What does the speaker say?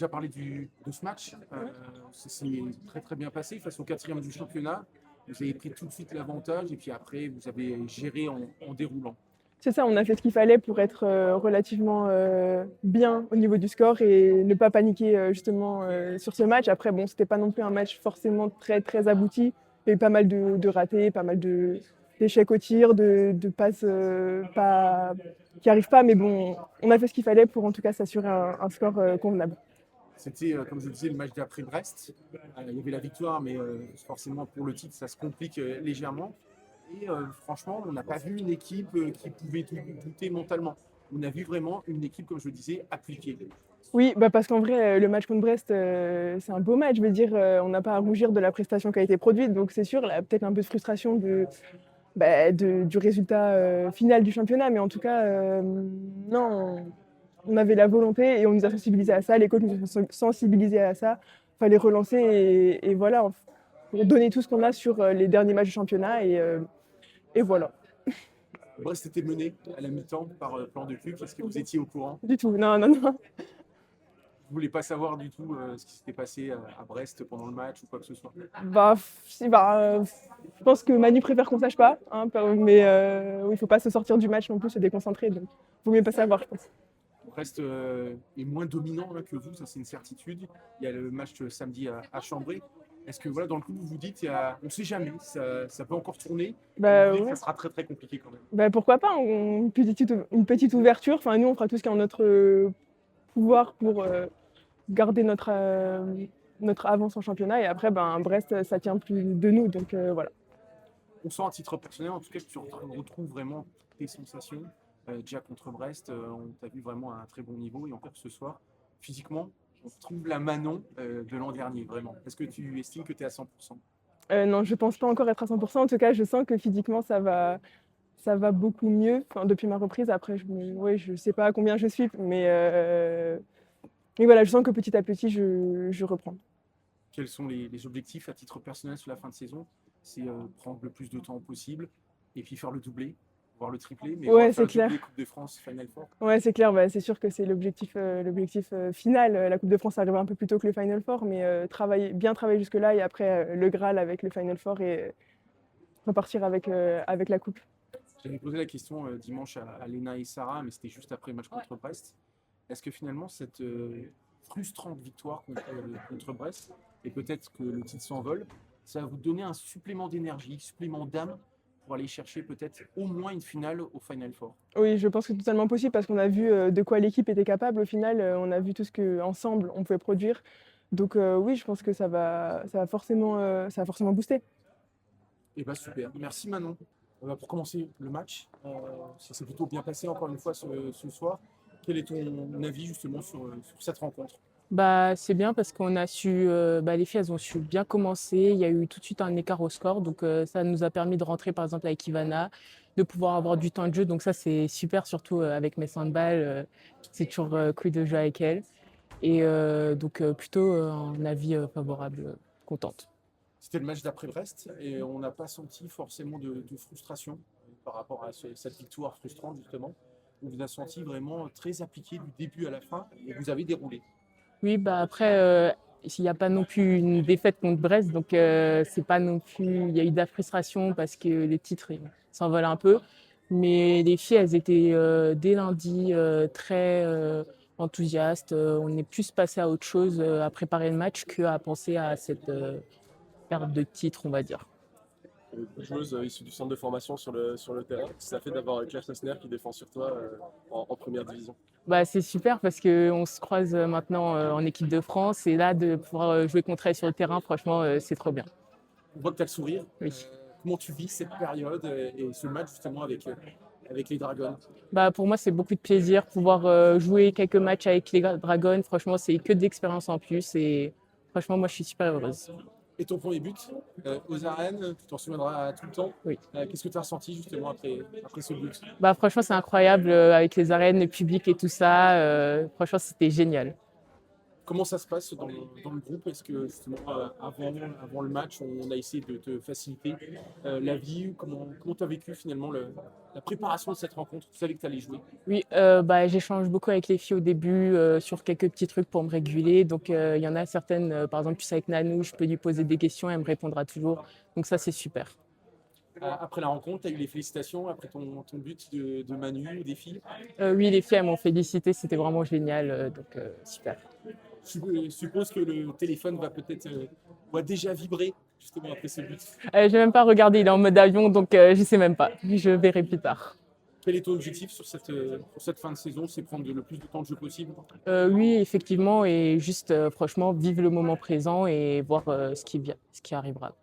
Déjà parlé de ce match, ça s'est très très bien passé face au quatrième du championnat. Vous avez pris tout de suite l'avantage et puis après vous avez géré en déroulant. C'est ça, on a fait ce qu'il fallait pour être relativement bien au niveau du score et ne pas paniquer justement sur ce match. Après, bon, c'était pas non plus un match forcément très très abouti. Il y a eu pas mal de ratés, pas mal d'échecs au tir, de passes pas, qui n'arrivent pas. Mais bon, on a fait ce qu'il fallait pour en tout cas s'assurer un score convenable. C'était, comme je le disais, le match d'après Brest. Il y avait la victoire, mais forcément pour le titre, ça se complique légèrement. Et franchement, on n'a pas vu une équipe qui pouvait douter mentalement. On a vu vraiment une équipe, comme je le disais, appliquée. Oui, bah parce qu'en vrai, le match contre Brest, c'est un beau match. Je veux dire, on n'a pas à rougir de la prestation qui a été produite. Donc c'est sûr, là, peut-être un peu de frustration du résultat final du championnat. Mais en tout cas, non, on avait la volonté et on nous a sensibilisés à ça. Les coachs nous ont sensibilisés à ça. Il fallait relancer et voilà, pour donner tout ce qu'on a sur les derniers matchs du championnat. Et voilà. Brest était mené à la mi-temps par Plan de Cul. Est-ce que vous étiez au courant? Du tout, non, non, non. Vous voulez pas savoir du tout ce qui s'était passé à Brest pendant le match ou quoi que ce soit? Bah, si, je pense que Manu préfère qu'on sache pas, hein, mais oui, il faut pas se sortir du match non plus, se déconcentrer. Donc, vaut mieux pas savoir, je pense. Brest est moins dominant là, que vous, ça c'est une certitude. Il y a le match samedi à Chambray. Est-ce que voilà, dans le coup, vous vous dites, on ne sait jamais, ça peut encore tourner. Bah, Vous dites ouais. que ça sera très très compliqué quand même. Bah, pourquoi pas, une petite ouverture. Enfin, nous, on fera tout ce qui est en notre pouvoir pour garder notre avance en championnat. Et après, ben, Brest, ça tient plus de nous. Donc voilà. On sent à titre personnel, en tout cas, que tu retrouves vraiment tes sensations. Déjà contre Brest, on t'a vu vraiment à un très bon niveau. Et encore ce soir, physiquement, on retrouve la Manon de l'an dernier, vraiment. Est-ce que tu estimes que tu es à 100%? Non, je pense pas encore être à 100%. En tout cas, je sens que physiquement, ça va beaucoup mieux. Enfin, depuis ma reprise, après, ouais, je sais pas à combien je suis, mais voilà, je sens que petit à petit, je reprends. Quels sont les objectifs à titre personnel sur la fin de saison? C'est prendre le plus de temps possible et puis faire le doublé, voire le triplé, mais Ouais, faire c'est le doublé clair. Coupe de France, Final Four. Ouais, c'est clair. Bah, c'est sûr que c'est l'objectif final. La Coupe de France arrive un peu plus tôt que le Final Four, mais bien travailler jusque-là et après le Graal avec le Final Four et repartir avec la Coupe. J'avais posé la question dimanche à Léna et Sarah, mais c'était juste après le match contre Brest. Est-ce que finalement cette frustrante victoire contre Brest, et peut-être que le titre s'envole, ça va vous donner un supplément d'énergie, supplément d'âme pour aller chercher peut-être au moins une finale au Final Four? Oui, je pense que c'est totalement possible parce qu'on a vu de quoi l'équipe était capable au final. On a vu tout ce qu'ensemble on pouvait produire. Donc oui, je pense que ça va forcément booster. Eh bien super, merci Manon. Pour commencer le match, ça s'est plutôt bien passé encore une fois ce soir. Quel est ton avis justement sur cette rencontre? Bah, c'est bien parce qu'on a su, les filles, elles ont su bien commencer. Il y a eu tout de suite un écart au score. Donc, ça nous a permis de rentrer, par exemple, avec Ivana, de pouvoir avoir du temps de jeu. Donc, ça, c'est super, surtout avec mes handball. C'est toujours cool de jouer avec elles. Et donc, plutôt un avis favorable, contente. C'était le match d'après Brest et on n'a pas senti forcément de frustration par rapport à cette victoire frustrante justement. On vous a senti vraiment très appliqué du début à la fin et vous avez déroulé. Oui, bah après, il n'y a pas non plus une défaite contre Brest, donc c'est pas non plus. Il y a eu de la frustration parce que les titres ils s'envolent un peu. Mais les filles, elles étaient dès lundi très enthousiastes. On est plus passé à autre chose à préparer le match qu'à penser à cette perte de titre, on va dire. Joueuse issue du centre de formation sur le terrain. Ça fait d'avoir Claire Sessner qui défend sur toi en première division. Bah, c'est super parce qu'on se croise maintenant en équipe de France et là, de pouvoir jouer contre elle sur le terrain, franchement, c'est trop bien. On voit que tu as le sourire. Oui. Comment tu vis cette période et ce match justement avec les Dragons? Bah, pour moi, c'est beaucoup de plaisir. Pouvoir jouer quelques matchs avec les Dragons, franchement, c'est que de l'expérience en plus. Et franchement, moi, je suis super heureuse. Et ton premier but aux arènes, tu t'en souviendras tout le temps. Oui. Qu'est-ce que tu as ressenti justement après ce but? Bah, franchement, c'est incroyable avec les arènes, le public et tout ça. Franchement, c'était génial. Comment ça se passe dans le groupe? Est-ce que justement, avant le match, on a essayé de te faciliter la vie? Comment tu as vécu finalement la préparation de cette rencontre? Tu savais que tu allais jouer. Oui, bah, j'échange beaucoup avec les filles au début sur quelques petits trucs pour me réguler. Donc, il y en a certaines, par exemple, plus avec Nanou, je peux lui poser des questions, elle me répondra toujours. Donc ça, c'est super. Après la rencontre, tu as eu les félicitations après ton but de Manu ou des filles. Oui, les filles, elles m'ont félicité, c'était vraiment génial. Donc, super. Je suppose que le téléphone va peut-être va déjà vibrer justement après ce but. Je n'ai même pas regardé, il est en mode avion, donc je ne sais même pas. Je verrai plus tard. Quel est ton objectif sur cette fin de saison? C'est prendre le plus de temps de jeu possible? Oui, effectivement, et juste franchement, vivre le moment présent et voir ce qui arrivera.